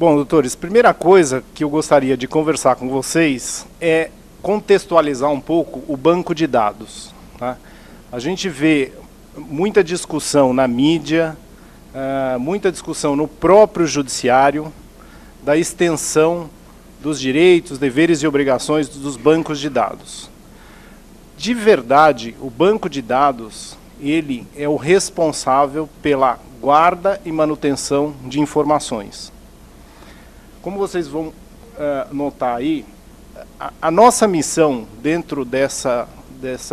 Bom, doutores, primeira coisa que eu gostaria de conversar com vocês é contextualizar um pouco o banco de dados. Tá? A gente vê muita discussão na mídia, muita discussão no próprio judiciário da extensão dos direitos, deveres e obrigações dos bancos de dados. De verdade, o banco de dados, ele é o responsável pela guarda e manutenção de informações. Como vocês vão notar aí, a nossa missão dentro dessa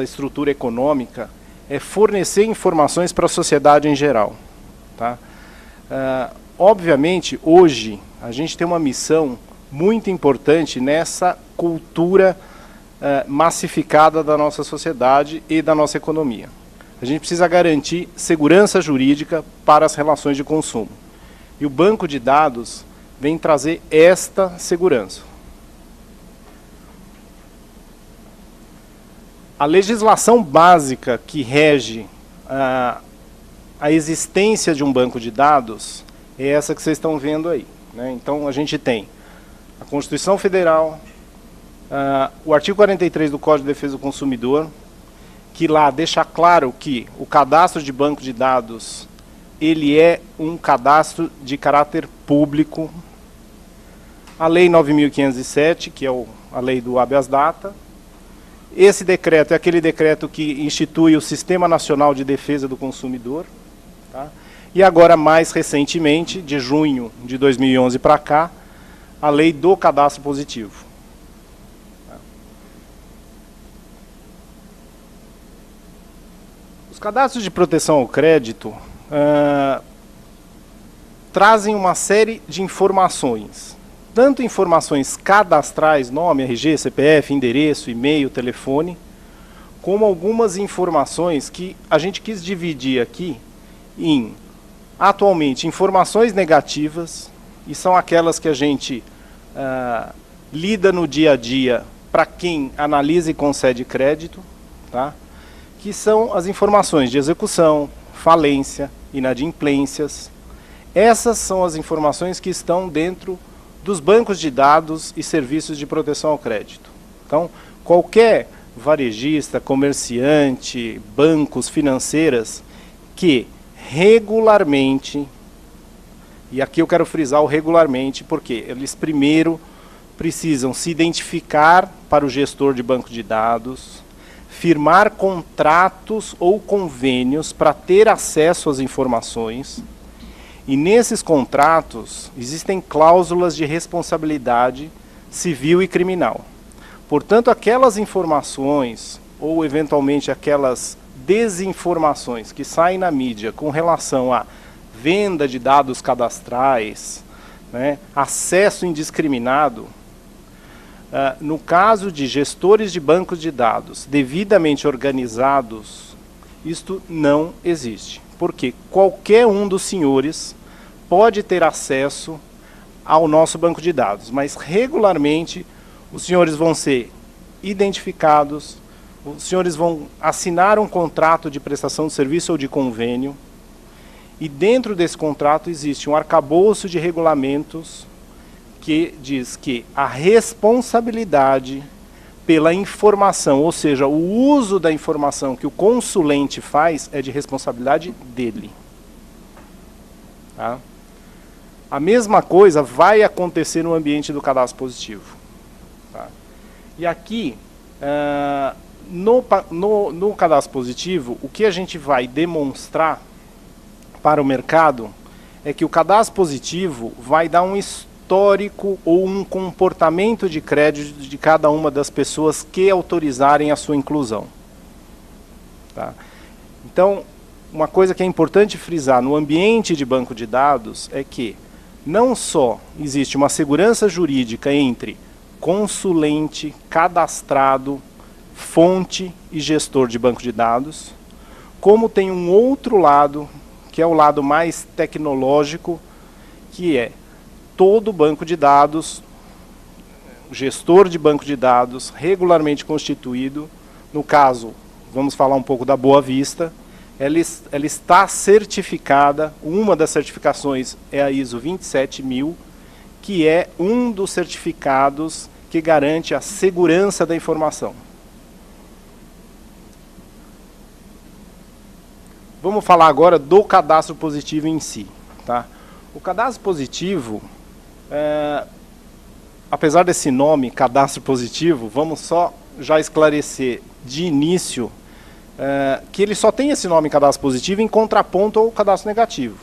estrutura econômica é fornecer informações para a sociedade em geral. Tá? Obviamente, hoje, a gente tem uma missão muito importante nessa cultura massificada da nossa sociedade e da nossa economia. A gente precisa garantir segurança jurídica para as relações de consumo. E o banco de dados vem trazer esta segurança. A legislação básica que rege a existência de um banco de dados é essa que vocês estão vendo aí. Né? Então, a gente tem a Constituição Federal, o artigo 43 do Código de Defesa do Consumidor, que lá deixa claro que o cadastro de banco de dados ele é um cadastro de caráter público. A Lei 9.507, que é a lei do habeas data. Esse decreto é aquele decreto que institui o Sistema Nacional de Defesa do Consumidor. Tá? E agora, mais recentemente, de junho de 2011 para cá, a Lei do Cadastro Positivo. Tá? Os cadastros de proteção ao crédito trazem uma série de informações. Tanto informações cadastrais, nome, RG, CPF, endereço, e-mail, telefone, como algumas informações que a gente quis dividir aqui em, atualmente, informações negativas, e são aquelas que a gente lida no dia a dia para quem analisa e concede crédito, tá? Que são as informações de execução, falência, inadimplências. Essas são as informações que estão dentro dos bancos de dados e serviços de proteção ao crédito. Então, qualquer varejista, comerciante, bancos, financeiras que regularmente, e aqui eu quero frisar o regularmente, porque eles primeiro precisam se identificar para o gestor de banco de dados, firmar contratos ou convênios para ter acesso às informações. E nesses contratos existem cláusulas de responsabilidade civil e criminal. Portanto, aquelas informações ou eventualmente aquelas desinformações que saem na mídia com relação à venda de dados cadastrais, né, acesso indiscriminado, no caso de gestores de bancos de dados devidamente organizados, isto não existe. Porque qualquer um dos senhores pode ter acesso ao nosso banco de dados, mas regularmente os senhores vão ser identificados, os senhores vão assinar um contrato de prestação de serviço ou de convênio, e dentro desse contrato existe um arcabouço de regulamentos que diz que a responsabilidade pela informação, ou seja, o uso da informação que o consulente faz é de responsabilidade dele. Tá? A mesma coisa vai acontecer no ambiente do cadastro positivo. Tá? E aqui, no cadastro positivo, o que a gente vai demonstrar para o mercado é que o cadastro positivo vai dar um histórico ou um comportamento de crédito de cada uma das pessoas que autorizarem a sua inclusão. Tá? Então, uma coisa que é importante frisar no ambiente de banco de dados é que não só existe uma segurança jurídica entre consulente, cadastrado, fonte e gestor de banco de dados, como tem um outro lado, que é o lado mais tecnológico, que é todo banco de dados, gestor de banco de dados regularmente constituído, no caso, vamos falar um pouco da Boa Vista, ela está certificada, uma das certificações é a ISO 27000, que é um dos certificados que garante a segurança da informação. Vamos falar agora do cadastro positivo em si. Tá? O cadastro positivo, apesar desse nome, cadastro positivo, vamos só já esclarecer de início que ele só tem esse nome cadastro positivo em contraponto ao cadastro negativo.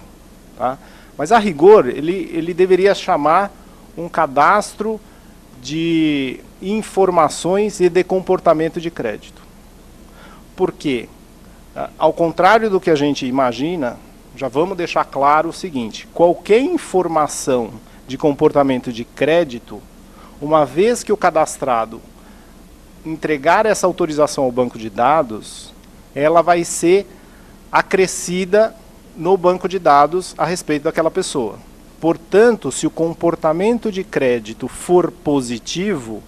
Tá? Mas a rigor, ele deveria chamar um cadastro de informações e de comportamento de crédito. Por quê? Ao contrário do que a gente imagina, já vamos deixar claro o seguinte: qualquer informação de comportamento de crédito, uma vez que o cadastrado entregar essa autorização ao banco de dados, ela vai ser acrescida no banco de dados a respeito daquela pessoa. Portanto, se o comportamento de crédito for positivo,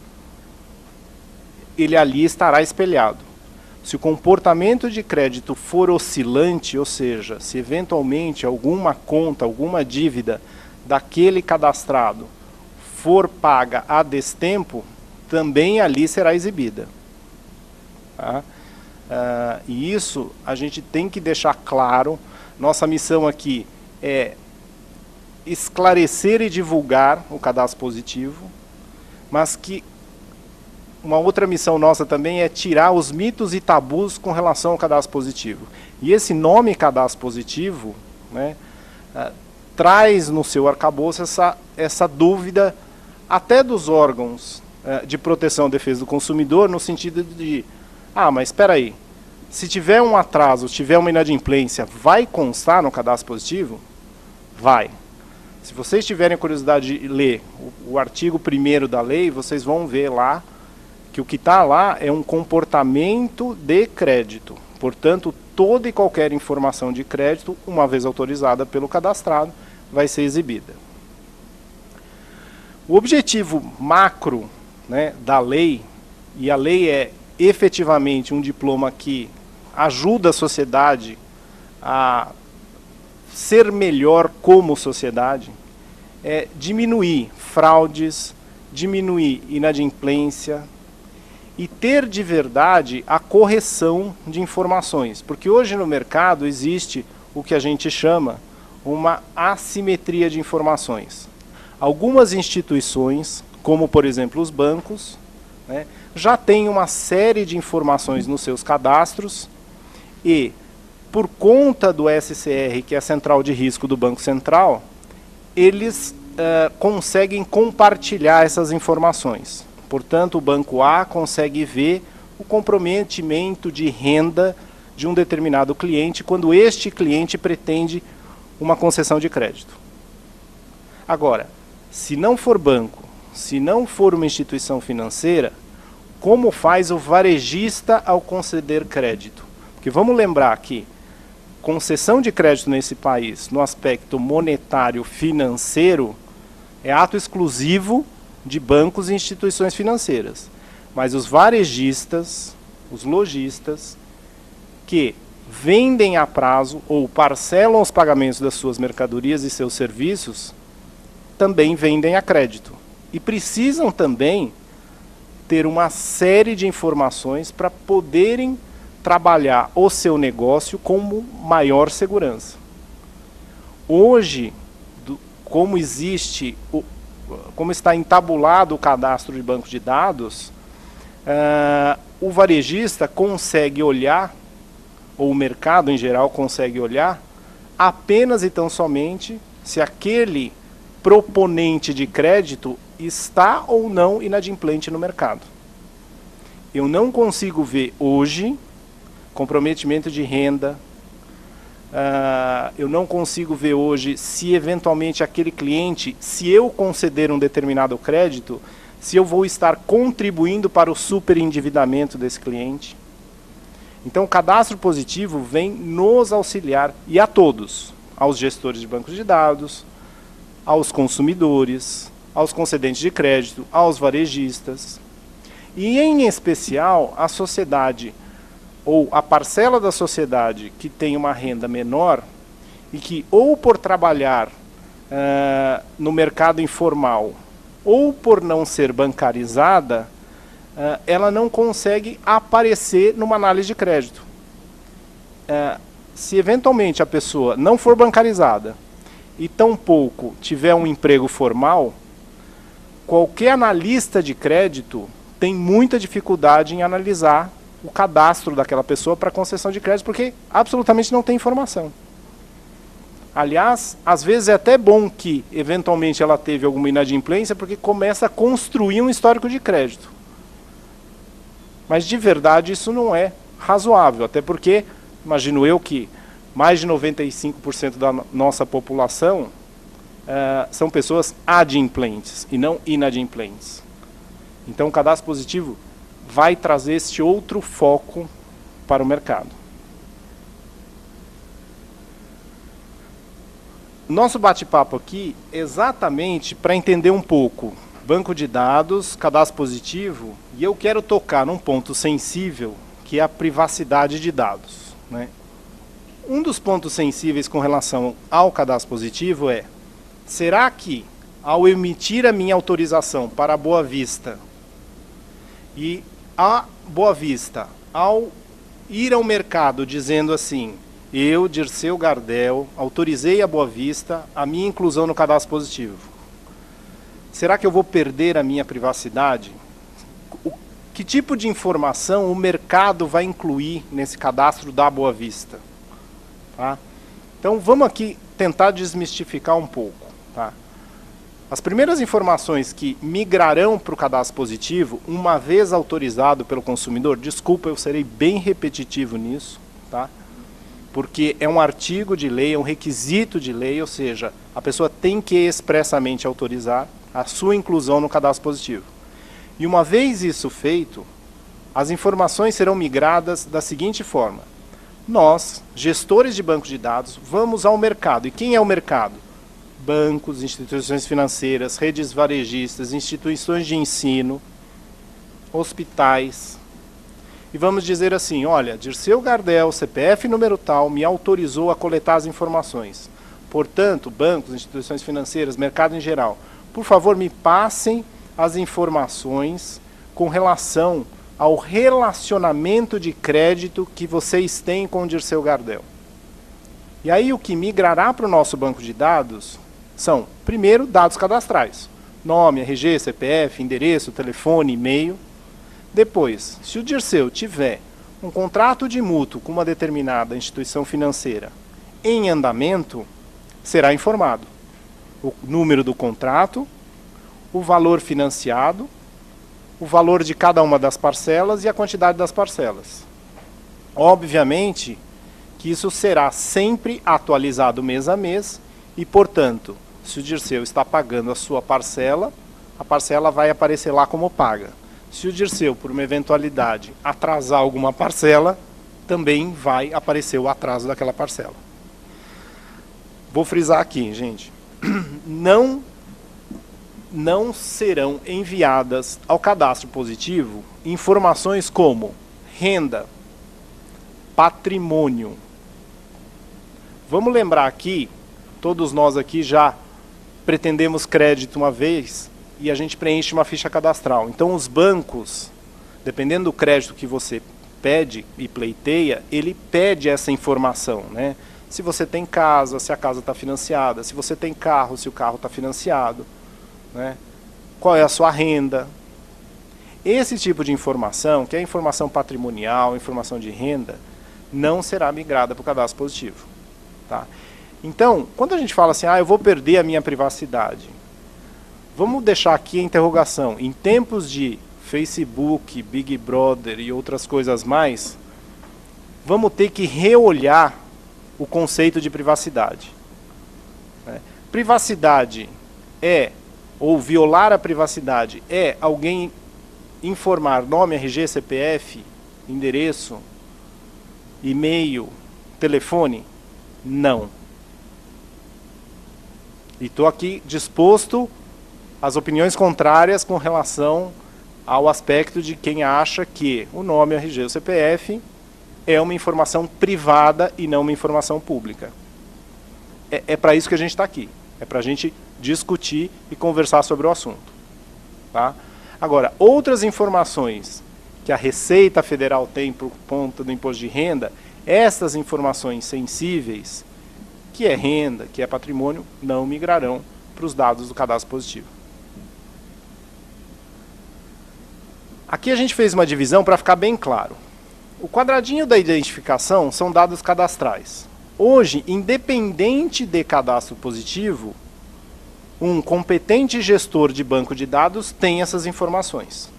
ele ali estará espelhado. Se o comportamento de crédito for oscilante, ou seja, se eventualmente alguma conta, alguma dívida daquele cadastrado for paga a destempo, também ali será exibida. Tá? E isso a gente tem que deixar claro. Nossa missão aqui é esclarecer e divulgar o cadastro positivo, mas que uma outra missão nossa também é tirar os mitos e tabus com relação ao cadastro positivo. E esse nome cadastro positivo, né, traz no seu arcabouço essa dúvida até dos órgãos de proteção e defesa do consumidor, no sentido de, mas espera aí, se tiver um atraso, tiver uma inadimplência, vai constar no cadastro positivo? Vai. Se vocês tiverem curiosidade de ler o artigo 1º da lei, vocês vão ver lá que o que está lá é um comportamento de crédito. Portanto, toda e qualquer informação de crédito, uma vez autorizada pelo cadastrado, vai ser exibida. O objetivo macro, né, da lei, e a lei é efetivamente um diploma que ajuda a sociedade a ser melhor como sociedade, é diminuir fraudes, diminuir inadimplência e ter de verdade a correção de informações. Porque hoje no mercado existe o que a gente chama uma assimetria de informações. Algumas instituições, como por exemplo os bancos, né, já têm uma série de informações nos seus cadastros e, por conta do SCR, que é a Central de Risco do Banco Central, eles conseguem compartilhar essas informações. Portanto, o Banco A consegue ver o comprometimento de renda de um determinado cliente quando este cliente pretende uma concessão de crédito. Agora, se não for banco, se não for uma instituição financeira, como faz o varejista ao conceder crédito? Porque vamos lembrar que concessão de crédito nesse país, no aspecto monetário financeiro, é ato exclusivo de bancos e instituições financeiras. Mas os varejistas, os lojistas, que vendem a prazo ou parcelam os pagamentos das suas mercadorias e seus serviços, também vendem a crédito. E precisam também ter uma série de informações para poderem trabalhar o seu negócio com maior segurança. Hoje, como está entabulado o cadastro de banco de dados, o varejista consegue olhar, ou o mercado em geral consegue olhar, apenas e tão somente se aquele proponente de crédito está ou não inadimplente no mercado. Eu não consigo ver hoje comprometimento de renda, eu não consigo ver hoje se eventualmente aquele cliente, se eu conceder um determinado crédito, se eu vou estar contribuindo para o superendividamento desse cliente. Então o cadastro positivo vem nos auxiliar, e a todos, aos gestores de bancos de dados, aos consumidores, aos concedentes de crédito, aos varejistas, e em especial a sociedade, ou a parcela da sociedade que tem uma renda menor e que ou por trabalhar no mercado informal, ou por não ser bancarizada, ela não consegue aparecer numa análise de crédito. Se eventualmente a pessoa não for bancarizada e tampouco tiver um emprego formal, qualquer analista de crédito tem muita dificuldade em analisar o cadastro daquela pessoa para concessão de crédito, porque absolutamente não tem informação. Aliás, às vezes é até bom que, eventualmente, ela teve alguma inadimplência, porque começa a construir um histórico de crédito. Mas, de verdade, isso não é razoável, até porque, imagino eu que mais de 95% da nossa população são pessoas adimplentes e não inadimplentes. Então, o cadastro positivo vai trazer este outro foco para o mercado. Nosso bate-papo aqui é exatamente para entender um pouco banco de dados, cadastro positivo, e eu quero tocar num ponto sensível, que é a privacidade de dados, né? Um dos pontos sensíveis com relação ao cadastro positivo é: será que, ao emitir a minha autorização para a Boa Vista, e a Boa Vista, ao ir ao mercado dizendo assim, eu, Dirceu Gardel, autorizei a Boa Vista a minha inclusão no cadastro positivo, será que eu vou perder a minha privacidade? Que tipo de informação o mercado vai incluir nesse cadastro da Boa Vista? Tá? Então vamos aqui tentar desmistificar um pouco. Tá? As primeiras informações que migrarão para o cadastro positivo, uma vez autorizado pelo consumidor, desculpa, eu serei bem repetitivo nisso, tá? Porque é um artigo de lei, é um requisito de lei, ou seja, a pessoa tem que expressamente autorizar a sua inclusão no cadastro positivo. E uma vez isso feito, as informações serão migradas da seguinte forma: nós, gestores de bancos de dados, vamos ao mercado. E quem é o mercado? Bancos, instituições financeiras, redes varejistas, instituições de ensino, hospitais. E vamos dizer assim, olha, Dirceu Gardel, CPF número tal, me autorizou a coletar as informações. Portanto, bancos, instituições financeiras, mercado em geral, por favor, me passem as informações com relação ao relacionamento de crédito que vocês têm com o Dirceu Gardel. E aí o que migrará para o nosso banco de dados são, primeiro, dados cadastrais. Nome, RG, CPF, endereço, telefone, e-mail. Depois, se o Dirceu tiver um contrato de mútuo com uma determinada instituição financeira em andamento, será informado o número do contrato, o valor financiado, o valor de cada uma das parcelas e a quantidade das parcelas. Obviamente que isso será sempre atualizado mês a mês e, portanto, se o Dirceu está pagando a sua parcela, a parcela vai aparecer lá como paga. Se o Dirceu, por uma eventualidade, atrasar alguma parcela, também vai aparecer o atraso daquela parcela. Vou frisar aqui, gente. Não serão enviadas ao cadastro positivo informações como renda, patrimônio. Vamos lembrar aqui, todos nós aqui já pretendemos crédito uma vez e a gente preenche uma ficha cadastral. Então os bancos, dependendo do crédito que você pede e pleiteia, ele pede essa informação, né? Se você tem casa, se a casa está financiada, se você tem carro, se o carro está financiado, né? Qual é a sua renda. Esse tipo de informação, que é informação patrimonial, informação de renda, não será migrada para o cadastro positivo. Tá? Então, quando a gente fala assim, eu vou perder a minha privacidade, vamos deixar aqui a interrogação. Em tempos de Facebook, Big Brother e outras coisas mais, vamos ter que reolhar o conceito de privacidade. Privacidade ou violar a privacidade é alguém informar nome, RG, CPF, endereço, e-mail, telefone? Não. E estou aqui disposto às opiniões contrárias com relação ao aspecto de quem acha que o nome, RG, o CPF é uma informação privada e não uma informação pública. É para isso que a gente está aqui. É para a gente discutir e conversar sobre o assunto. Tá? Agora, outras informações que a Receita Federal tem por conta do imposto de renda, essas informações sensíveis, que é renda, que é patrimônio, não migrarão para os dados do cadastro positivo. Aqui a gente fez uma divisão para ficar bem claro. O quadradinho da identificação são dados cadastrais. Hoje, independente de cadastro positivo, um competente gestor de banco de dados tem essas informações.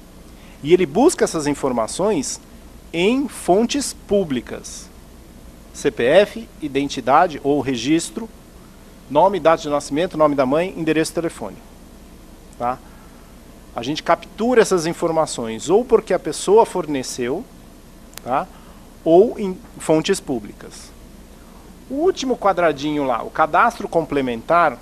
E ele busca essas informações em fontes públicas. CPF, identidade ou registro, nome, data de nascimento, nome da mãe, endereço e telefone. Tá? A gente captura essas informações ou porque a pessoa forneceu, tá? Ou em fontes públicas. O último quadradinho lá, o cadastro complementar,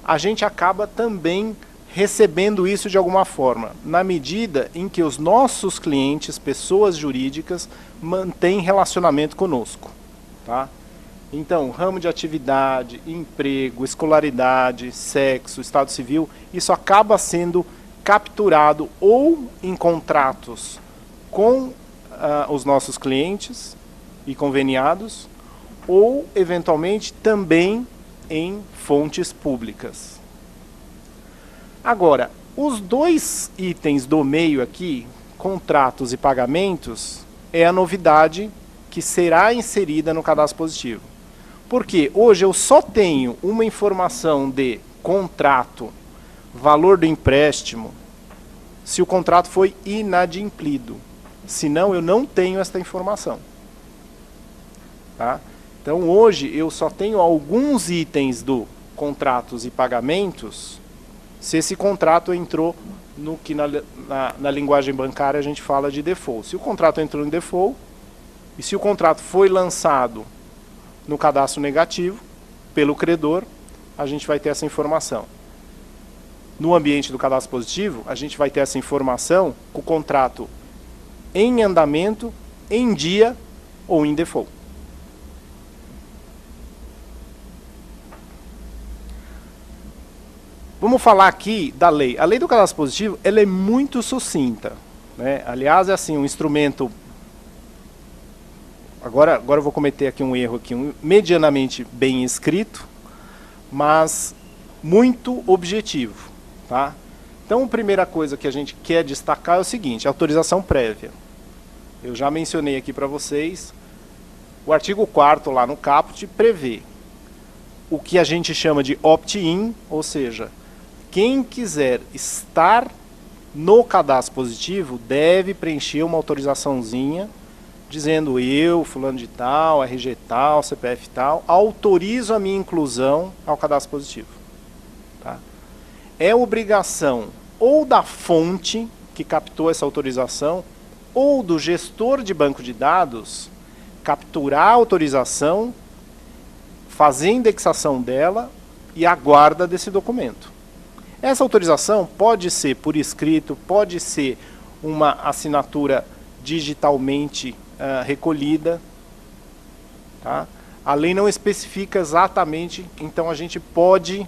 a gente acaba também recebendo isso de alguma forma, na medida em que os nossos clientes, pessoas jurídicas, mantêm relacionamento conosco. Tá? Então, ramo de atividade, emprego, escolaridade, sexo, estado civil, isso acaba sendo capturado ou em contratos com os nossos clientes e conveniados, ou, eventualmente, também em fontes públicas. Agora, os dois itens do meio aqui, contratos e pagamentos, é a novidade que será inserida no cadastro positivo. Porque hoje eu só tenho uma informação de contrato, valor do empréstimo, se o contrato foi inadimplido. Senão eu não tenho esta informação. Tá? Então hoje eu só tenho alguns itens do contratos e pagamentos se esse contrato entrou no que na linguagem bancária a gente fala de default. Se o contrato entrou em default e se o contrato foi lançado no cadastro negativo pelo credor, a gente vai ter essa informação. No ambiente do cadastro positivo, a gente vai ter essa informação com o contrato em andamento, em dia ou em default. Vamos falar aqui da lei. A lei do cadastro positivo, ela é muito sucinta, né? Aliás, é assim, um instrumento... Agora eu vou cometer aqui um erro, aqui, medianamente bem escrito, mas muito objetivo. Tá? Então, a primeira coisa que a gente quer destacar é o seguinte, autorização prévia. Eu já mencionei aqui para vocês, o artigo 4º lá no caput prevê o que a gente chama de opt-in, ou seja, quem quiser estar no cadastro positivo deve preencher uma autorizaçãozinha dizendo eu, fulano de tal, RG tal, CPF tal, autorizo a minha inclusão ao cadastro positivo. Tá? É obrigação ou da fonte que captou essa autorização ou do gestor de banco de dados capturar a autorização, fazer a indexação dela e a guarda desse documento. Essa autorização pode ser por escrito, pode ser uma assinatura digitalmente recolhida. Tá? A lei não especifica exatamente, então a gente pode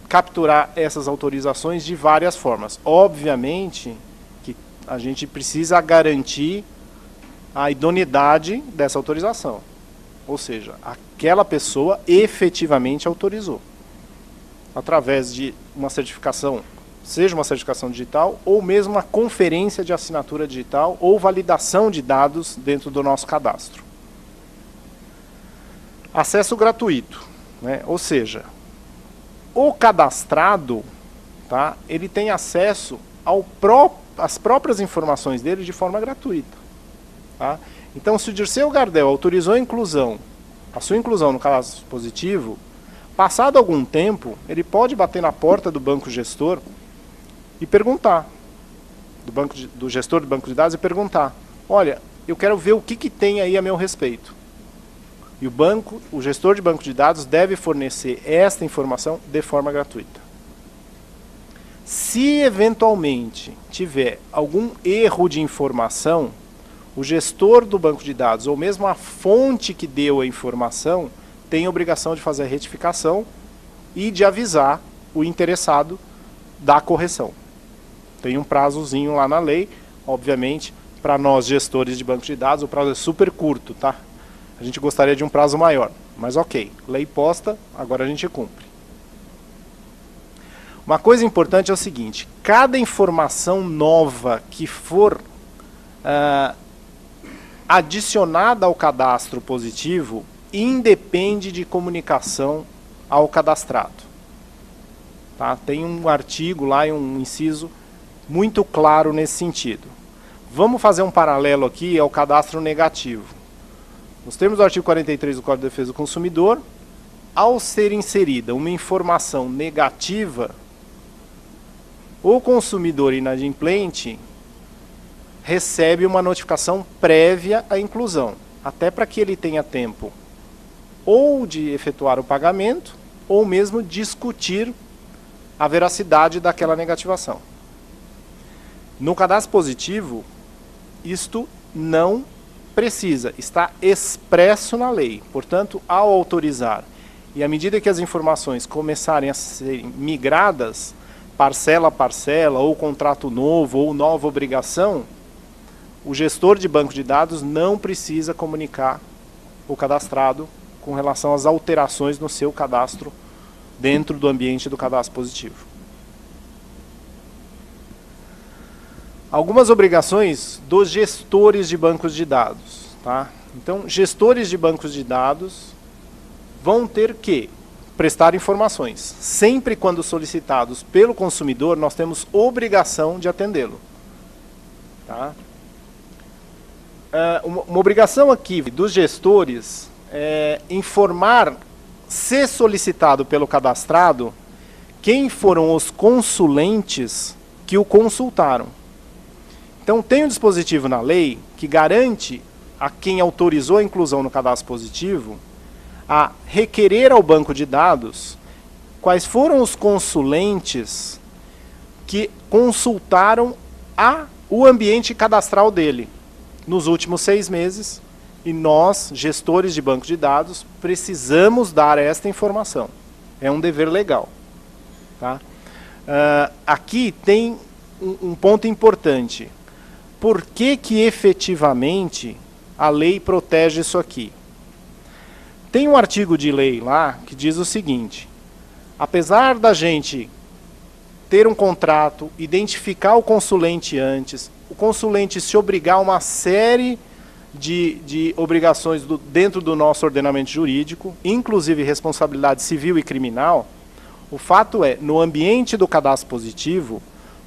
capturar essas autorizações de várias formas. Obviamente que a gente precisa garantir a idoneidade dessa autorização. Ou seja, aquela pessoa efetivamente autorizou. Através de uma certificação, seja uma certificação digital, ou mesmo uma conferência de assinatura digital, ou validação de dados dentro do nosso cadastro. Acesso gratuito, né? Ou seja, o cadastrado, tá, ele tem acesso às próprias informações dele de forma gratuita. Tá? Então, se o Dirceu Gardel autorizou a sua inclusão no cadastro positivo, passado algum tempo, ele pode bater na porta do banco gestor e perguntar, do gestor do banco de dados, e perguntar, olha, eu quero ver o que tem aí a meu respeito. E o gestor de banco de dados deve fornecer esta informação de forma gratuita. Se eventualmente tiver algum erro de informação, o gestor do banco de dados, ou mesmo a fonte que deu a informação, tem a obrigação de fazer a retificação e de avisar o interessado da correção. Tem um prazozinho lá na lei, obviamente, para nós gestores de banco de dados, o prazo é super curto, tá? A gente gostaria de um prazo maior, mas ok, lei posta, agora a gente cumpre. Uma coisa importante é o seguinte, cada informação nova que for adicionada ao cadastro positivo, independe de comunicação ao cadastrado. Tá? Tem um artigo lá e um inciso muito claro nesse sentido. Vamos fazer um paralelo aqui ao cadastro negativo. Nos termos do artigo 43 do Código de Defesa do Consumidor, ao ser inserida uma informação negativa, o consumidor inadimplente recebe uma notificação prévia à inclusão, até para que ele tenha tempo ou de efetuar o pagamento, ou mesmo discutir a veracidade daquela negativação. No cadastro positivo, isto não precisa, está expresso na lei. Portanto, ao autorizar, e à medida que as informações começarem a ser migradas, parcela a parcela, ou contrato novo, ou nova obrigação, o gestor de banco de dados não precisa comunicar o cadastrado com relação às alterações no seu cadastro dentro do ambiente do cadastro positivo. Algumas obrigações dos gestores de bancos de dados. Tá? Então, gestores de bancos de dados vão ter que prestar informações. Sempre quando solicitados pelo consumidor, nós temos obrigação de atendê-lo. Tá? Uma obrigação aqui dos gestores é informar, se solicitado pelo cadastrado, quem foram os consulentes que o consultaram. Então, tem um dispositivo na lei que garante a quem autorizou a inclusão no cadastro positivo a requerer ao banco de dados quais foram os consulentes que consultaram o ambiente cadastral dele nos últimos 6 meses, e nós, gestores de banco de dados, precisamos dar esta informação. É um dever legal. Tá? Aqui tem um ponto importante. Por que que efetivamente a lei protege isso aqui? Tem um artigo de lei lá que diz o seguinte: apesar da gente ter um contrato, identificar o consulente antes, o consulente se obrigar a uma série de obrigações dentro do nosso ordenamento jurídico, inclusive responsabilidade civil e criminal, o fato é, no ambiente do cadastro positivo,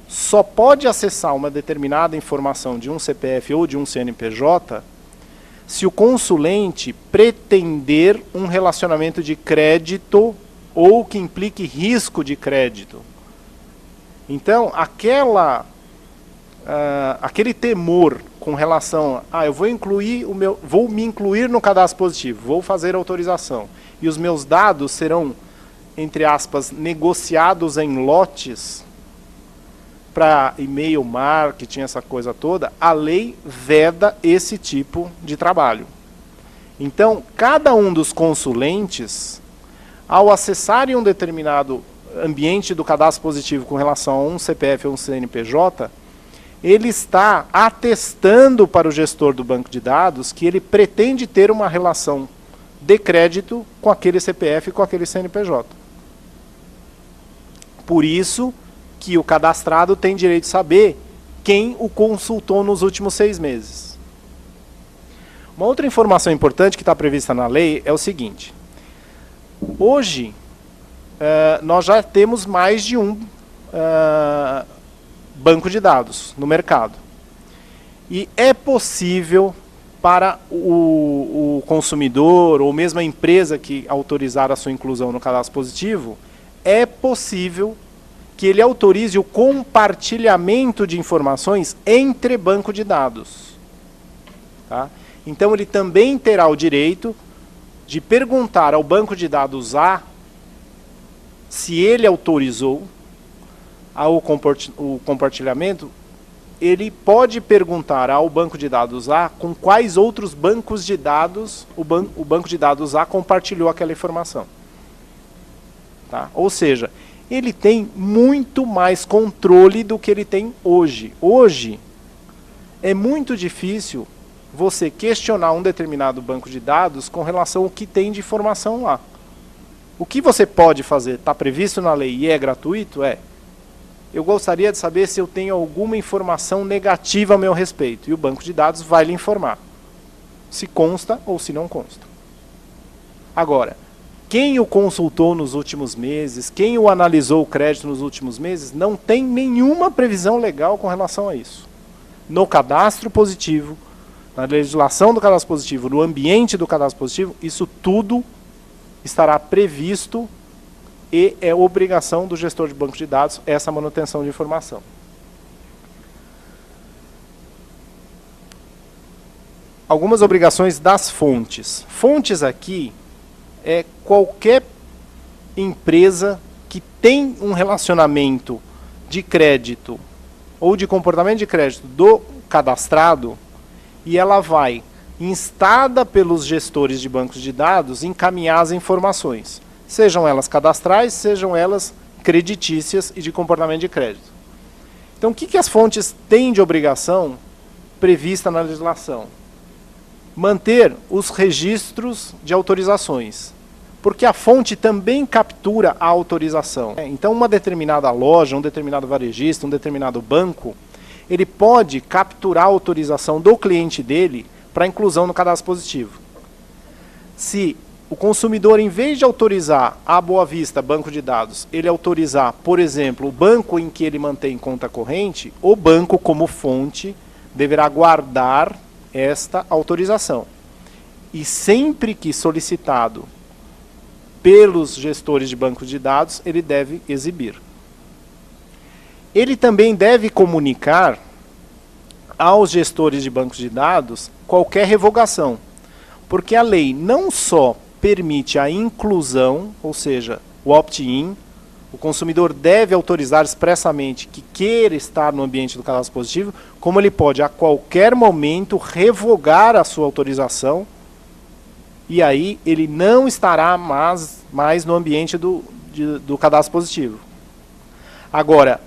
só pode acessar uma determinada informação de um CPF ou de um CNPJ se o consulente pretender um relacionamento de crédito ou que implique risco de crédito. Então, aquele temor com relação a eu vou me incluir no cadastro positivo, vou fazer autorização, e os meus dados serão, entre aspas, negociados em lotes para e-mail marketing, essa coisa toda, a lei veda esse tipo de trabalho. Então, cada um dos consulentes, ao acessarem um determinado ambiente do cadastro positivo com relação a um CPF ou um CNPJ, ele está atestando para o gestor do banco de dados que ele pretende ter uma relação de crédito com aquele CPF e com aquele CNPJ. Por isso que o cadastrado tem direito de saber quem o consultou nos últimos 6 meses. Uma outra informação importante que está prevista na lei é o seguinte: hoje, nós já temos mais de um banco de dados no mercado. E é possível para o consumidor, ou mesmo a empresa que autorizar a sua inclusão no cadastro positivo, é possível que ele autorize o compartilhamento de informações entre banco de dados. Tá? Então, ele também terá o direito de perguntar ao banco de dados A se ele autorizou o compartilhamento ele pode perguntar ao banco de dados A com quais outros bancos de dados o banco de dados A compartilhou aquela informação. Tá? Ou seja, ele tem muito mais controle do que ele tem hoje. Hoje, é muito difícil você questionar um determinado banco de dados com relação ao que tem de informação lá. O que você pode fazer, está previsto na lei e é gratuito, eu gostaria de saber se eu tenho alguma informação negativa a meu respeito. E o banco de dados vai lhe informar se consta ou se não consta. Agora, quem o consultou nos últimos meses, quem o analisou o crédito nos últimos meses, não tem nenhuma previsão legal com relação a isso. No cadastro positivo, na legislação do cadastro positivo, no ambiente do cadastro positivo, isso tudo estará previsto e é obrigação do gestor de banco de dados essa manutenção de informação. Algumas obrigações das fontes. Fontes aqui é qualquer empresa que tem um relacionamento de crédito ou de comportamento de crédito do cadastrado e ela vai, instada pelos gestores de bancos de dados, encaminhar as informações. Sejam elas cadastrais, sejam elas creditícias e de comportamento de crédito. Então, o que as fontes têm de obrigação prevista na legislação? Manter os registros de autorizações, porque a fonte também captura a autorização. Então, uma determinada loja, um determinado varejista, um determinado banco, ele pode capturar a autorização do cliente dele para inclusão no cadastro positivo. Se o consumidor, em vez de autorizar a Boa Vista banco de dados, ele autorizar, por exemplo, o banco em que ele mantém conta corrente, o banco, como fonte, deverá guardar esta autorização. E sempre que solicitado pelos gestores de bancos de dados, ele deve exibir. Ele também deve comunicar aos gestores de bancos de dados qualquer revogação, porque a lei não só permite a inclusão, ou seja, o opt-in, o consumidor deve autorizar expressamente que queira estar no ambiente do cadastro positivo, como ele pode a qualquer momento revogar a sua autorização e aí ele não estará mais no ambiente do cadastro positivo. Agora,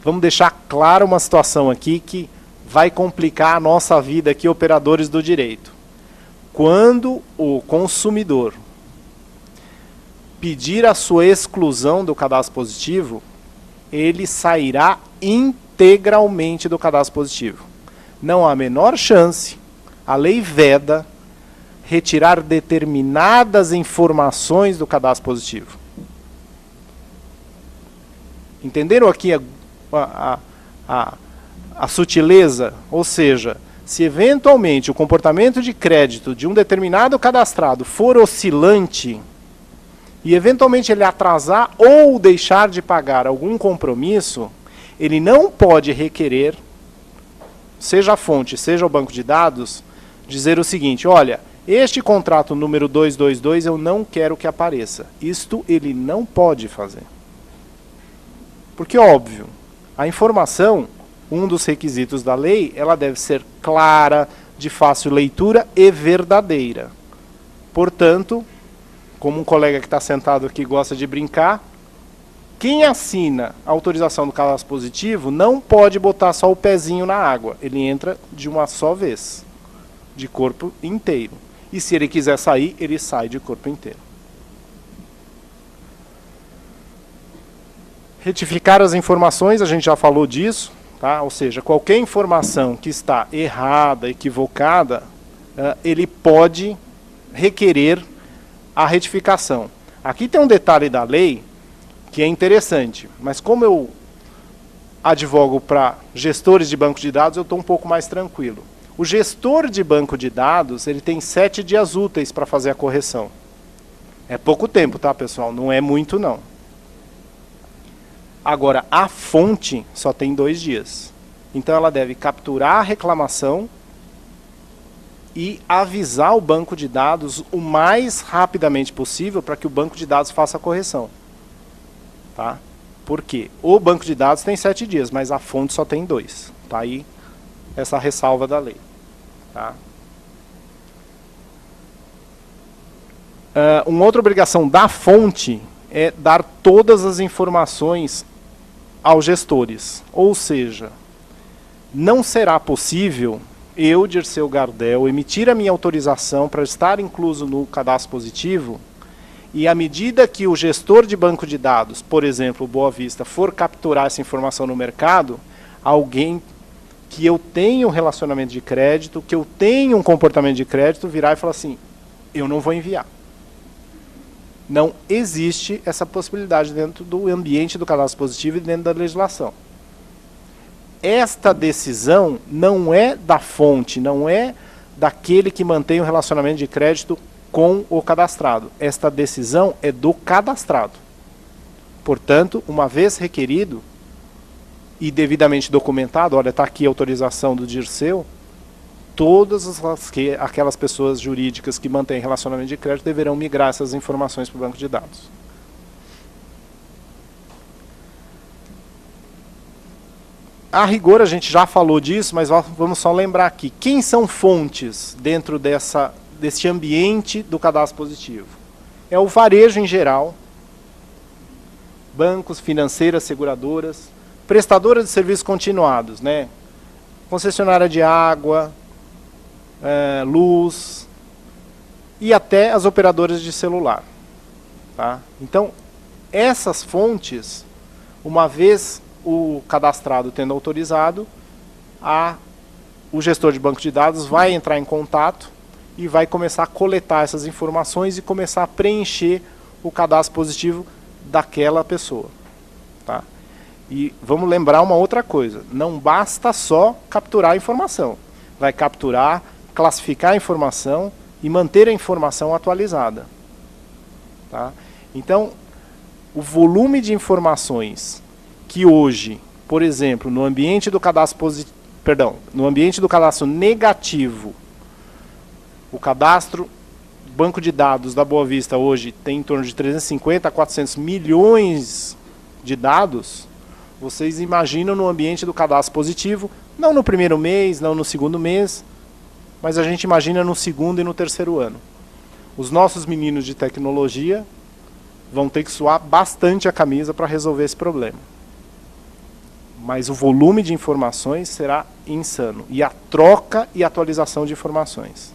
vamos deixar claro uma situação aqui que vai complicar a nossa vida aqui, operadores do direito. Quando o consumidor pedir a sua exclusão do cadastro positivo, ele sairá integralmente do cadastro positivo. Não há a menor chance, a lei veda, retirar determinadas informações do cadastro positivo. Entenderam aqui a sutileza? Ou seja, se eventualmente o comportamento de crédito de um determinado cadastrado for oscilante e eventualmente ele atrasar ou deixar de pagar algum compromisso, ele não pode requerer, seja a fonte, seja o banco de dados, dizer o seguinte: olha, este contrato número 222 eu não quero que apareça. Isto ele não pode fazer. Porque, óbvio, a informação, um dos requisitos da lei, ela deve ser clara, de fácil leitura e verdadeira. Portanto, como um colega que está sentado aqui gosta de brincar, quem assina a autorização do cadastro positivo não pode botar só o pezinho na água. Ele entra de uma só vez, de corpo inteiro. E se ele quiser sair, ele sai de corpo inteiro. Retificar as informações, a gente já falou disso. Tá? Ou seja, qualquer informação que está errada, equivocada, ele pode requerer a retificação. Aqui tem um detalhe da lei que é interessante, mas como eu advogo para gestores de banco de dados, eu estou um pouco mais tranquilo. O gestor de banco de dados, ele tem 7 dias úteis para fazer a correção. É pouco tempo, tá, pessoal? Não é muito, não. Agora, a fonte só tem 2 dias. Então, ela deve capturar a reclamação e avisar o banco de dados o mais rapidamente possível para que o banco de dados faça a correção. Tá? Por quê? O banco de dados tem 7 dias, mas a fonte só tem 2. Tá? Tá aí essa ressalva da lei. Tá? Uma outra obrigação da fonte é dar todas as informações aos gestores. Ou seja, não será possível eu, Dirceu Gardel, emitir a minha autorização para estar incluso no cadastro positivo e à medida que o gestor de banco de dados, por exemplo, o Boa Vista, for capturar essa informação no mercado, alguém que eu tenho um relacionamento de crédito, que eu tenho um comportamento de crédito, virar e falar assim, eu não vou enviar. Não existe essa possibilidade dentro do ambiente do cadastro positivo e dentro da legislação. Esta decisão não é da fonte, não é daquele que mantém o relacionamento de crédito com o cadastrado. Esta decisão é do cadastrado. Portanto, uma vez requerido e devidamente documentado, olha, está aqui a autorização do Dirceu, todas aquelas pessoas jurídicas que mantêm relacionamento de crédito deverão migrar essas informações para o banco de dados. A rigor, a gente já falou disso, mas vamos só lembrar aqui. Quem são fontes dentro desse ambiente do cadastro positivo? É o varejo em geral, bancos, financeiras, seguradoras, prestadoras de serviços continuados, né? Concessionária de água, luz e até as operadoras de celular. Tá? Então, essas fontes, uma vez o cadastrado tendo autorizado, o gestor de banco de dados vai entrar em contato e vai começar a coletar essas informações e começar a preencher o cadastro positivo daquela pessoa. Tá? E vamos lembrar uma outra coisa, não basta só capturar a informação, vai capturar, classificar a informação e manter a informação atualizada. Tá? Então, o volume de informações que hoje, por exemplo, no ambiente do cadastro no ambiente do cadastro negativo, o cadastro banco de dados da Boa Vista hoje tem em torno de 350 a 400 milhões de dados, vocês imaginam no ambiente do cadastro positivo, não no primeiro mês, não no segundo mês, mas a gente imagina no segundo e no terceiro ano. Os nossos meninos de tecnologia vão ter que suar bastante a camisa para resolver esse problema. Mas o volume de informações será insano. E a troca e atualização de informações.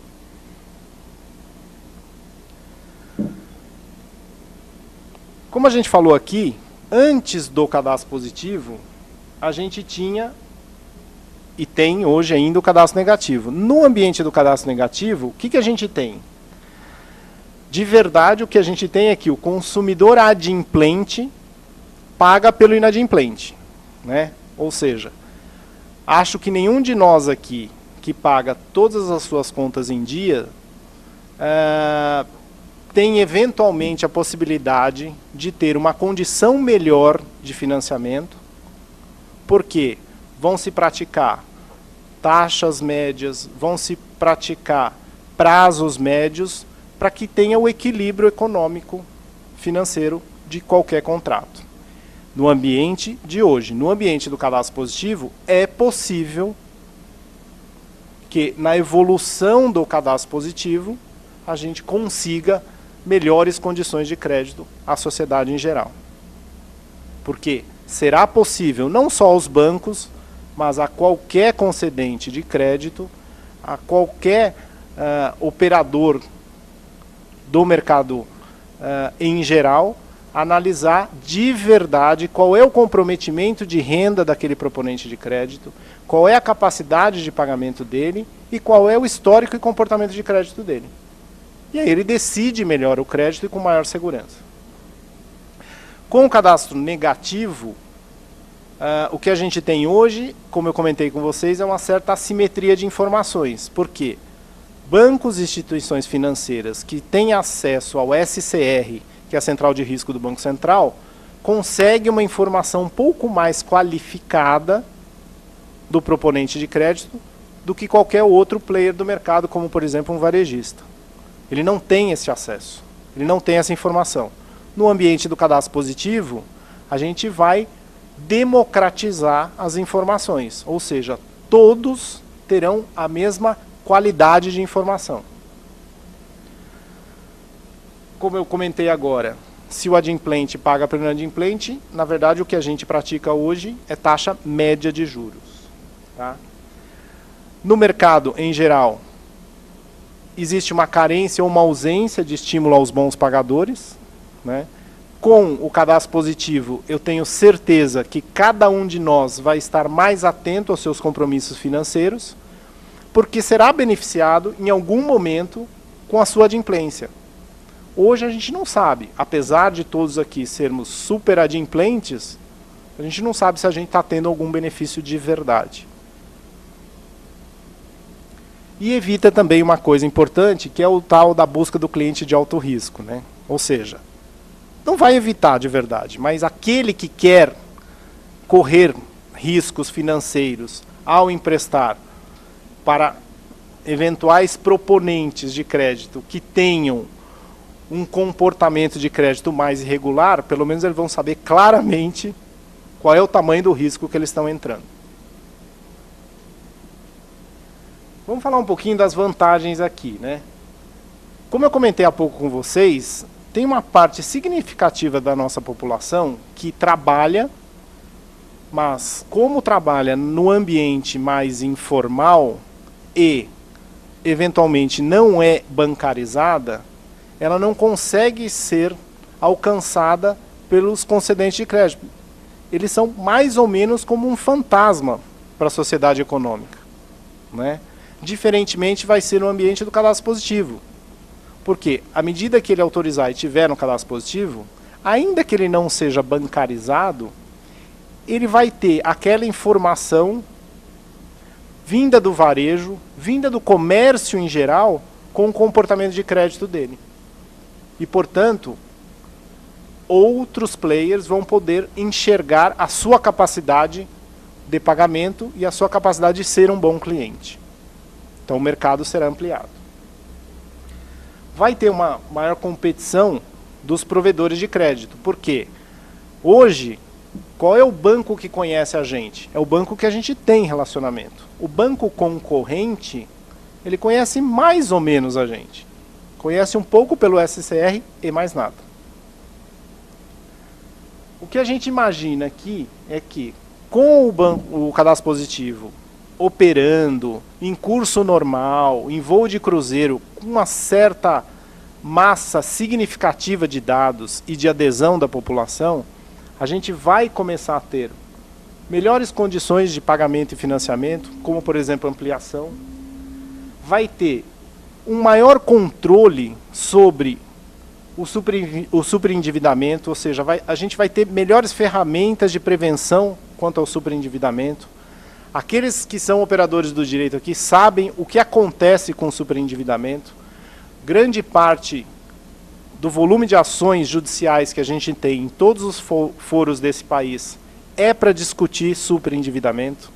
Como a gente falou aqui, antes do cadastro positivo, a gente tinha e tem hoje ainda o cadastro negativo. No ambiente do cadastro negativo, o que a gente tem? De verdade, o que a gente tem é que o consumidor adimplente paga pelo inadimplente. Né? Ou seja, acho que nenhum de nós aqui que paga todas as suas contas em dia tem eventualmente a possibilidade de ter uma condição melhor de financiamento, porque vão se praticar taxas médias, vão se praticar prazos médios para que tenha o equilíbrio econômico financeiro de qualquer contrato. No ambiente de hoje, no ambiente do cadastro positivo, é possível que na evolução do cadastro positivo a gente consiga melhores condições de crédito à sociedade em geral. Porque será possível não só aos bancos, mas a qualquer concedente de crédito, a qualquer operador do mercado em geral, analisar de verdade qual é o comprometimento de renda daquele proponente de crédito, qual é a capacidade de pagamento dele e qual é o histórico e comportamento de crédito dele. E aí ele decide melhor o crédito e com maior segurança. Com o cadastro negativo, o que a gente tem hoje, como eu comentei com vocês, é uma certa assimetria de informações. Por quê? Bancos e instituições financeiras que têm acesso ao SCR, que é a Central de Risco do Banco Central, consegue uma informação um pouco mais qualificada do proponente de crédito do que qualquer outro player do mercado, como, por exemplo, um varejista. Ele não tem esse acesso, ele não tem essa informação. No ambiente do cadastro positivo, a gente vai democratizar as informações, ou seja, todos terão a mesma qualidade de informação. Como eu comentei agora, se o adimplente paga pelo inadimplente, na verdade o que a gente pratica hoje é taxa média de juros. Tá? No mercado, em geral, existe uma carência ou uma ausência de estímulo aos bons pagadores, né? Com o cadastro positivo, eu tenho certeza que cada um de nós vai estar mais atento aos seus compromissos financeiros, porque será beneficiado em algum momento com a sua adimplência. Hoje a gente não sabe, apesar de todos aqui sermos super adimplentes, a gente não sabe se a gente está tendo algum benefício de verdade. E evita também uma coisa importante, que é o tal da busca do cliente de alto risco, né? Ou seja, não vai evitar de verdade, mas aquele que quer correr riscos financeiros ao emprestar para eventuais proponentes de crédito que tenham um comportamento de crédito mais irregular, pelo menos eles vão saber claramente qual é o tamanho do risco que eles estão entrando. Vamos falar um pouquinho das vantagens aqui, né? Como eu comentei há pouco com vocês, tem uma parte significativa da nossa população que trabalha, mas como trabalha no ambiente mais informal e eventualmente não é bancarizada, ela não consegue ser alcançada pelos concedentes de crédito. Eles são mais ou menos como um fantasma para a sociedade econômica, né? Diferentemente vai ser no ambiente do cadastro positivo. Porque, à medida que ele autorizar e tiver no cadastro positivo, ainda que ele não seja bancarizado, ele vai ter aquela informação vinda do varejo, vinda do comércio em geral, com o comportamento de crédito dele. E, portanto, outros players vão poder enxergar a sua capacidade de pagamento e a sua capacidade de ser um bom cliente. Então o mercado será ampliado. Vai ter uma maior competição dos provedores de crédito. Por quê? Hoje, qual é o banco que conhece a gente? É o banco que a gente tem relacionamento. O banco concorrente, ele conhece mais ou menos a gente. Conhece um pouco pelo SCR e mais nada. O que a gente imagina aqui é que com o cadastro positivo operando em curso normal, em voo de cruzeiro, com uma certa massa significativa de dados e de adesão da população, a gente vai começar a ter melhores condições de pagamento e financiamento, como por exemplo ampliação, vai ter um maior controle sobre o superendividamento, ou seja, a gente vai ter melhores ferramentas de prevenção quanto ao superendividamento. Aqueles que são operadores do direito aqui sabem o que acontece com o superendividamento. Grande parte do volume de ações judiciais que a gente tem em todos os foros desse país é para discutir superendividamento,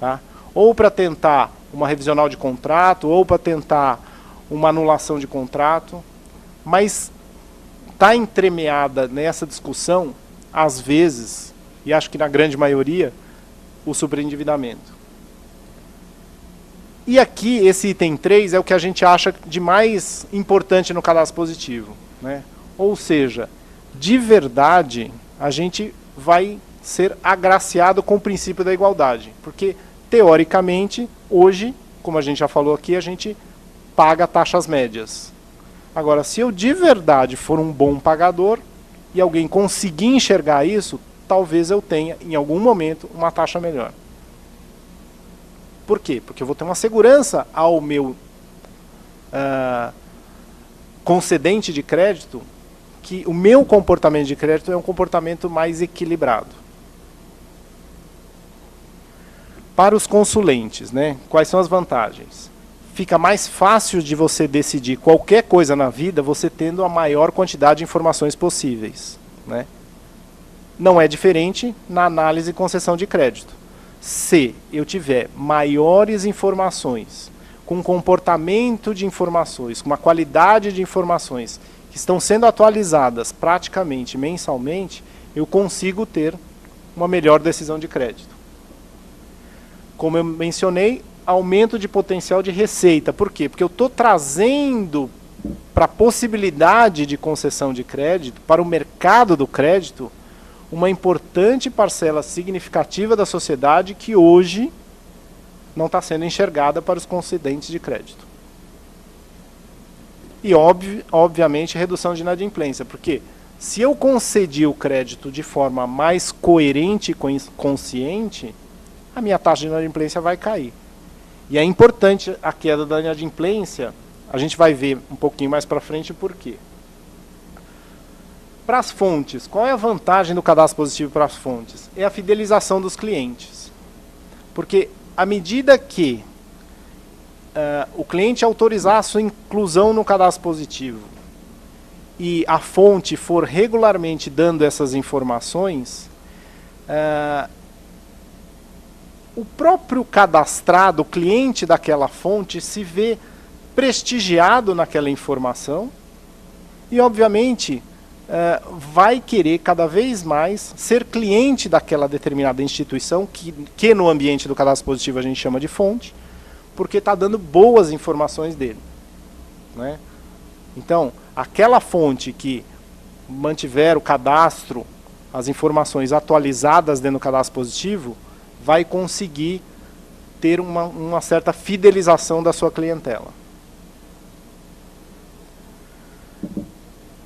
tá? Ou para tentar uma revisional de contrato, ou para tentar uma anulação de contrato, mas está entremeada nessa discussão, às vezes, e acho que na grande maioria, o superendividamento. E aqui, esse item 3 é o que a gente acha de mais importante no cadastro positivo, né? Ou seja, de verdade, a gente vai ser agraciado com o princípio da igualdade. Porque, teoricamente, hoje, como a gente já falou aqui, a gente paga taxas médias. Agora, se eu de verdade for um bom pagador e alguém conseguir enxergar isso, talvez eu tenha, em algum momento, uma taxa melhor. Por quê? Porque eu vou ter uma segurança ao meu concedente de crédito, que o meu comportamento de crédito é um comportamento mais equilibrado. Para os consulentes, né, quais são as vantagens? Fica mais fácil de você decidir qualquer coisa na vida, você tendo a maior quantidade de informações possíveis, né? Não é diferente na análise e concessão de crédito. Se eu tiver maiores informações, com comportamento de informações, com uma qualidade de informações que estão sendo atualizadas praticamente mensalmente, eu consigo ter uma melhor decisão de crédito. como eu mencionei, aumento de potencial de receita. Por quê? Porque eu estou trazendo para a possibilidade de concessão de crédito, para o mercado do crédito, uma importante parcela significativa da sociedade que hoje não está sendo enxergada para os concedentes de crédito. E, obviamente, redução de inadimplência, porque se eu concedi o crédito de forma mais coerente e consciente, a minha taxa de inadimplência vai cair. E é importante a queda da inadimplência, a gente vai ver um pouquinho mais para frente por quê. Para as fontes, qual é a vantagem do cadastro positivo para as fontes? É a fidelização dos clientes. Porque à medida que o cliente autorizar a sua inclusão no cadastro positivo e a fonte for regularmente dando essas informações, o próprio cadastrado, o cliente daquela fonte, se vê prestigiado naquela informação e, obviamente, vai querer cada vez mais ser cliente daquela determinada instituição, que no ambiente do cadastro positivo a gente chama de fonte, porque está dando boas informações dele, né? Então, aquela fonte que mantiver o cadastro, as informações atualizadas dentro do cadastro positivo, vai conseguir ter uma certa fidelização da sua clientela.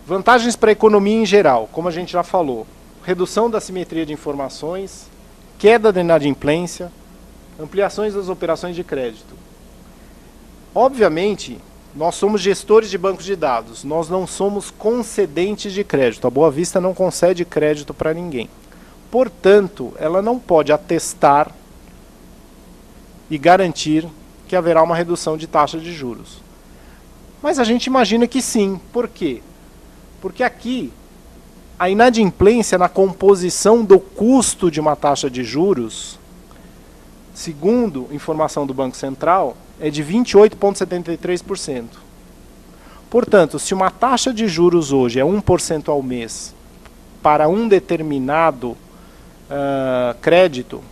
Vantagens para a economia em geral, como a gente já falou. Redução da assimetria de informações, queda da inadimplência, ampliações das operações de crédito. Obviamente, nós somos gestores de bancos de dados, nós não somos concedentes de crédito. A Boa Vista não concede crédito para ninguém. Portanto, ela não pode atestar e garantir que haverá uma redução de taxa de juros. Mas a gente imagina que sim. Por quê? Porque aqui, a inadimplência na composição do custo de uma taxa de juros, segundo informação do Banco Central, é de 28,73%. Portanto, se uma taxa de juros hoje é 1% ao mês para um determinado crédito,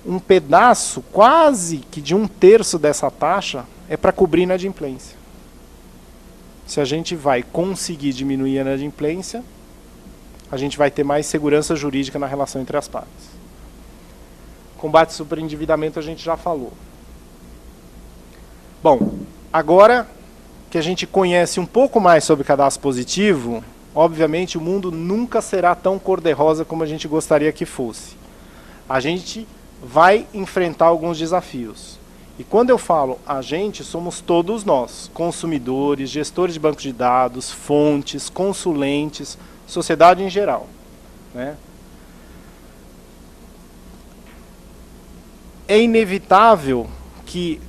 um pedaço quase que de 1/3 dessa taxa é para cobrir a inadimplência. Se a gente vai conseguir diminuir a inadimplência, a gente vai ter mais segurança jurídica na relação entre as partes. Combate ao superendividamento a gente já falou. Bom, agora que a gente conhece um pouco mais sobre cadastro positivo, obviamente o mundo nunca será tão cor-de-rosa como a gente gostaria que fosse. A gente vai enfrentar alguns desafios. E quando eu falo a gente, somos todos nós, consumidores, gestores de bancos de dados, fontes, consulentes, sociedade em geral, né? É inevitável que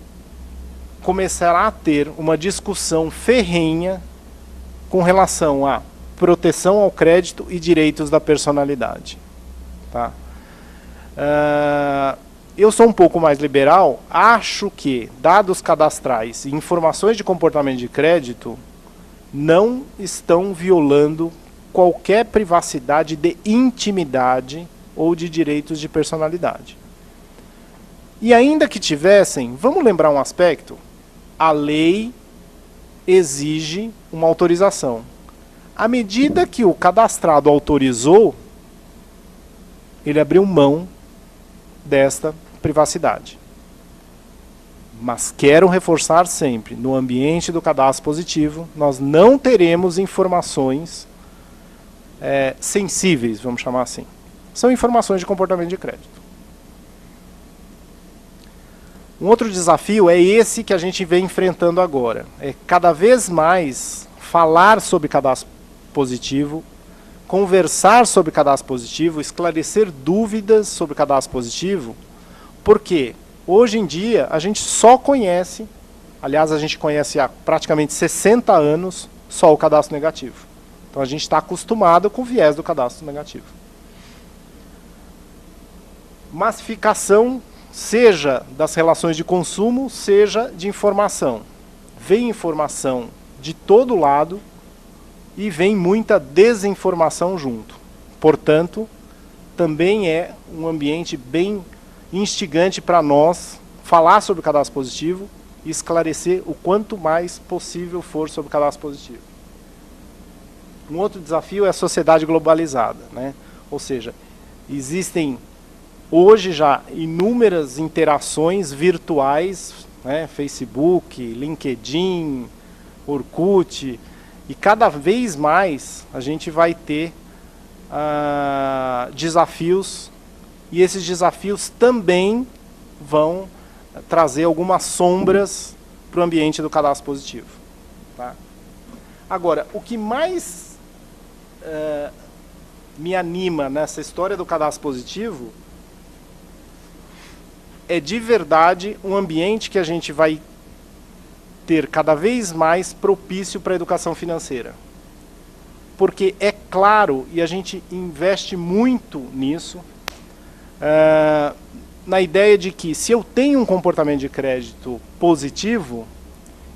começará a ter uma discussão ferrenha com relação à proteção ao crédito e direitos da personalidade, tá? Eu sou um pouco mais liberal, acho que dados cadastrais e informações de comportamento de crédito não estão violando qualquer privacidade de intimidade ou de direitos de personalidade. E ainda que tivessem, vamos lembrar um aspecto, a lei exige uma autorização. À medida que o cadastrado autorizou, ele abriu mão desta privacidade. Mas quero reforçar sempre, no ambiente do cadastro positivo, nós não teremos informações sensíveis, vamos chamar assim. São informações de comportamento de crédito. Um outro desafio é esse que a gente vem enfrentando agora. É cada vez mais falar sobre cadastro positivo, conversar sobre cadastro positivo, esclarecer dúvidas sobre cadastro positivo, porque hoje em dia a gente só conhece, aliás a gente conhece há praticamente 60 anos, só o cadastro negativo. Então a gente está acostumado com o viés do cadastro negativo. Massificação, seja das relações de consumo, seja de informação. Vem informação de todo lado e vem muita desinformação junto. Portanto, também é um ambiente bem instigante para nós falar sobre o cadastro positivo e esclarecer o quanto mais possível for sobre o cadastro positivo. Um outro desafio é a sociedade globalizada, né? Ou seja, existem hoje já inúmeras interações virtuais, né? Facebook, LinkedIn, Orkut, e cada vez mais a gente vai ter desafios, e esses desafios também vão trazer algumas sombras para o ambiente do cadastro positivo. Tá? Agora, o que mais me anima nessa história do cadastro positivo é de verdade um ambiente que a gente vai ter cada vez mais propício para a educação financeira. Porque é claro, e a gente investe muito nisso, na ideia de que se eu tenho um comportamento de crédito positivo,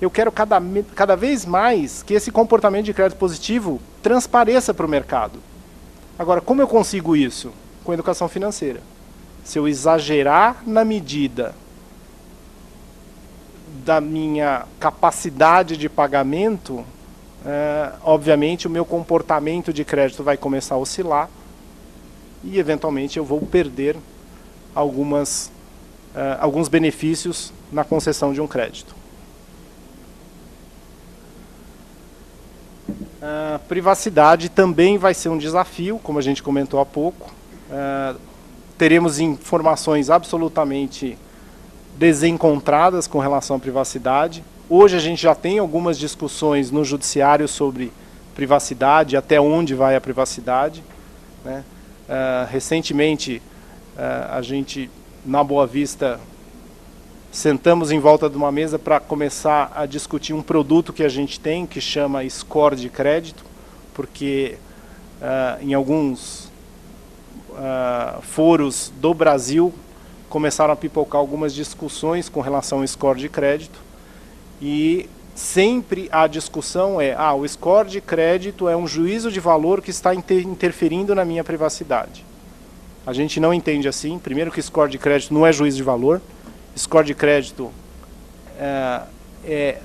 eu quero cada vez mais que esse comportamento de crédito positivo transpareça para o mercado. Agora, como eu consigo isso? Com educação financeira. Se eu exagerar na medida da minha capacidade de pagamento, obviamente o meu comportamento de crédito vai começar a oscilar e eventualmente eu vou perder alguns benefícios na concessão de um crédito. Privacidade também vai ser um desafio, como a gente comentou há pouco. Teremos informações absolutamente desencontradas com relação à privacidade. Hoje a gente já tem algumas discussões no judiciário sobre privacidade, até onde vai a privacidade, né? Recentemente, a gente, na Boa Vista, sentamos em volta de uma mesa para começar a discutir um produto que a gente tem, que chama Score de crédito, porque em alguns foros do Brasil começaram a pipocar algumas discussões com relação ao score de crédito, e sempre a discussão é, o score de crédito é um juízo de valor que está interferindo na minha privacidade. A gente não entende assim. Primeiro que score de crédito não é juízo de valor. Score de crédito é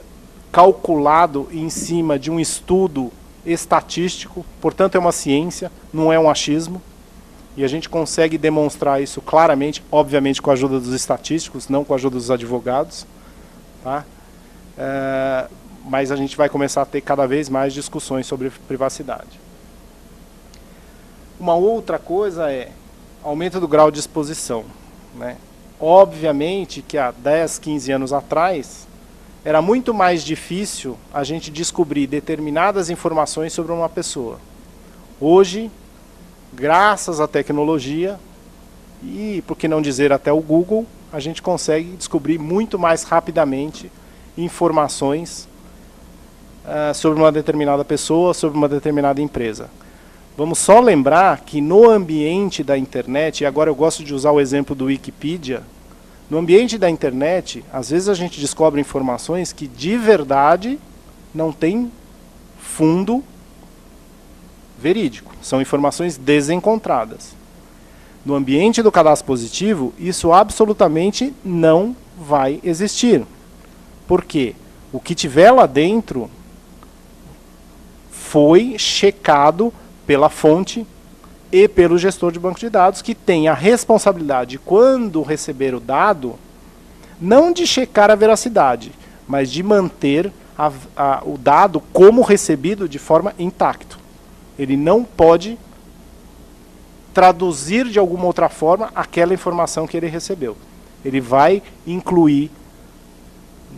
calculado em cima de um estudo estatístico, portanto é uma ciência, não é um achismo. E a gente consegue demonstrar isso claramente, obviamente com a ajuda dos estatísticos, não com a ajuda dos advogados. Tá? Mas a gente vai começar a ter cada vez mais discussões sobre privacidade. Uma outra coisa é aumento do grau de exposição, né? Obviamente que há 10, 15 anos atrás, era muito mais difícil a gente descobrir determinadas informações sobre uma pessoa. Hoje, graças à tecnologia, e por que não dizer até o Google, a gente consegue descobrir muito mais rapidamente informações sobre uma determinada pessoa, sobre uma determinada empresa. Vamos só lembrar que no ambiente da internet, e agora eu gosto de usar o exemplo do Wikipedia, no ambiente da internet, às vezes a gente descobre informações que de verdade não tem fundo verídico, são informações desencontradas. No ambiente do cadastro positivo, isso absolutamente não vai existir. Por quê? O que tiver lá dentro foi checado pela fonte e pelo gestor de banco de dados, que tem a responsabilidade, quando receber o dado, não de checar a veracidade, mas de manter o dado como recebido de forma intacta. Ele não pode traduzir de alguma outra forma aquela informação que ele recebeu. Ele vai incluir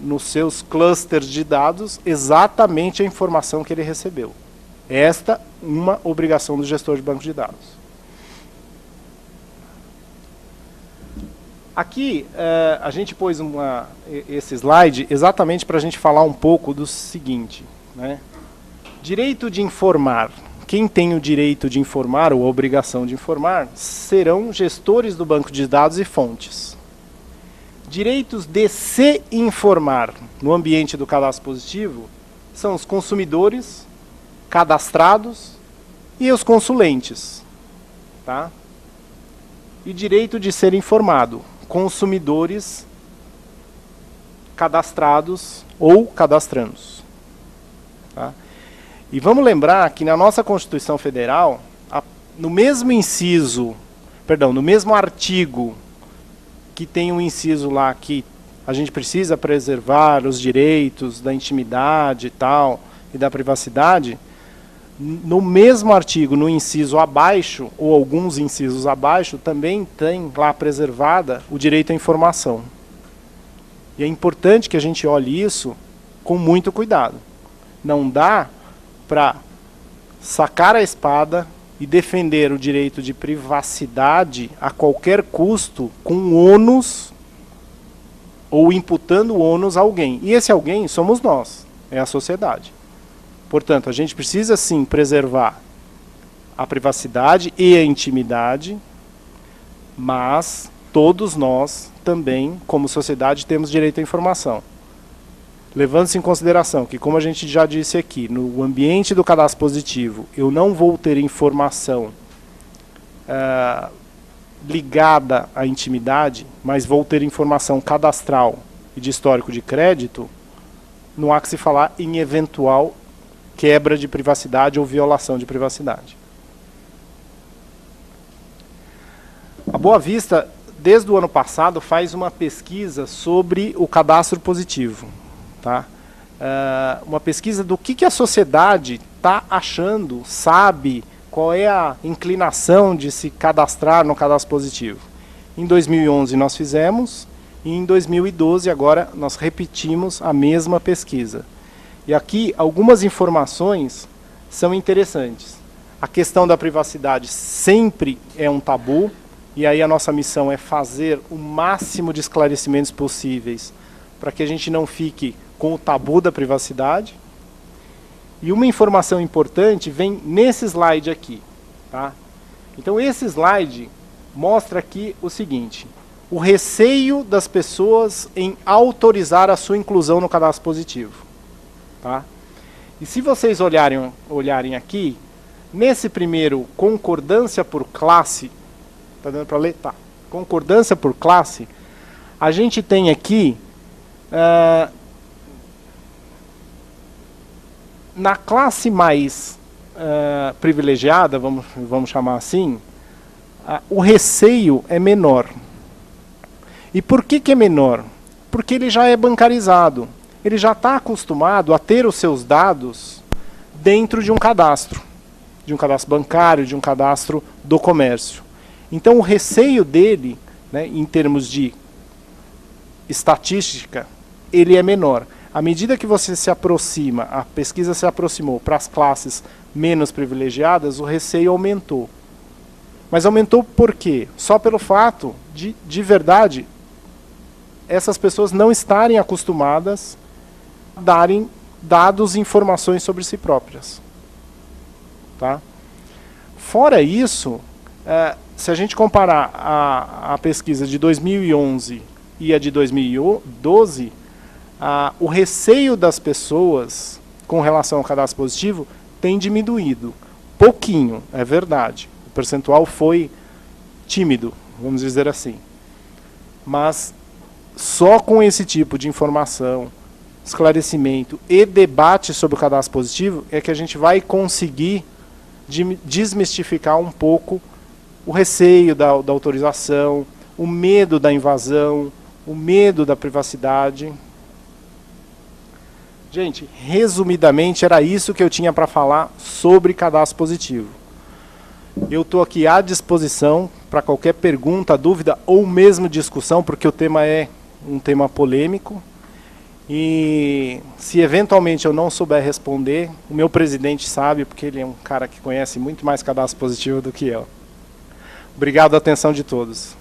nos seus clusters de dados exatamente a informação que ele recebeu. Esta uma obrigação do gestor de banco de dados. Aqui a gente pôs esse slide exatamente para a gente falar um pouco do seguinte, né? Direito de informar. Quem tem o direito de informar ou a obrigação de informar serão gestores do banco de dados e fontes. Direitos de se informar no ambiente do cadastro positivo são os consumidores cadastrados e os consulentes, tá? E direito de ser informado. consumidores cadastrados ou cadastrandos. Tá? E vamos lembrar que na nossa Constituição Federal, no mesmo no mesmo artigo que tem um inciso lá que a gente precisa preservar os direitos da intimidade e tal, e da privacidade, no mesmo artigo, no inciso abaixo, ou alguns incisos abaixo, também tem lá preservada o direito à informação. E é importante que a gente olhe isso com muito cuidado. Não dá para sacar a espada e defender o direito de privacidade a qualquer custo com ônus ou imputando ônus a alguém. E esse alguém somos nós, é a sociedade. Portanto, a gente precisa sim preservar a privacidade e a intimidade, mas todos nós também, como sociedade, temos direito à informação. Levando-se em consideração que, como a gente já disse aqui, no ambiente do cadastro positivo, eu não vou ter informação ligada à intimidade, mas vou ter informação cadastral e de histórico de crédito, não há que se falar em eventual quebra de privacidade ou violação de privacidade. A Boa Vista, desde o ano passado, faz uma pesquisa sobre o cadastro positivo. Tá? Uma pesquisa do que a sociedade está achando, sabe, qual é a inclinação de se cadastrar no cadastro positivo. Em 2011 nós fizemos, e em 2012 agora nós repetimos a mesma pesquisa. E aqui algumas informações são interessantes. A questão da privacidade sempre é um tabu, e aí a nossa missão é fazer o máximo de esclarecimentos possíveis para que a gente não fique com o tabu da privacidade. E uma informação importante vem nesse slide aqui. Tá? Então esse slide mostra aqui o seguinte: o receio das pessoas em autorizar a sua inclusão no cadastro positivo. Tá? E se vocês olharem aqui, nesse primeiro, concordância por classe, tá dando para ler? Tá. Concordância por classe, a gente tem aqui, na classe mais privilegiada, vamos chamar assim, o receio é menor. E por que é menor? Porque ele já é bancarizado. Ele já está acostumado a ter os seus dados dentro de um cadastro bancário, de um cadastro do comércio. Então o receio dele, né, em termos de estatística, ele é menor. À medida que você se aproxima, a pesquisa se aproximou para as classes menos privilegiadas, o receio aumentou. Mas aumentou por quê? Só pelo fato de verdade, essas pessoas não estarem acostumadas a darem dados e informações sobre si próprias. Tá? Fora isso, se a gente comparar a pesquisa de 2011 e a de 2012, o receio das pessoas com relação ao cadastro positivo tem diminuído. Pouquinho, é verdade. O percentual foi tímido, vamos dizer assim. Mas só com esse tipo de informação, esclarecimento e debate sobre o cadastro positivo é que a gente vai conseguir desmistificar um pouco o receio da autorização, o medo da invasão, o medo da privacidade. Gente, resumidamente, era isso que eu tinha para falar sobre cadastro positivo. Eu estou aqui à disposição para qualquer pergunta, dúvida ou mesmo discussão, porque o tema é um tema polêmico. E se eventualmente eu não souber responder, o meu presidente sabe, porque ele é um cara que conhece muito mais cadastro positivo do que eu. Obrigado pela atenção de todos.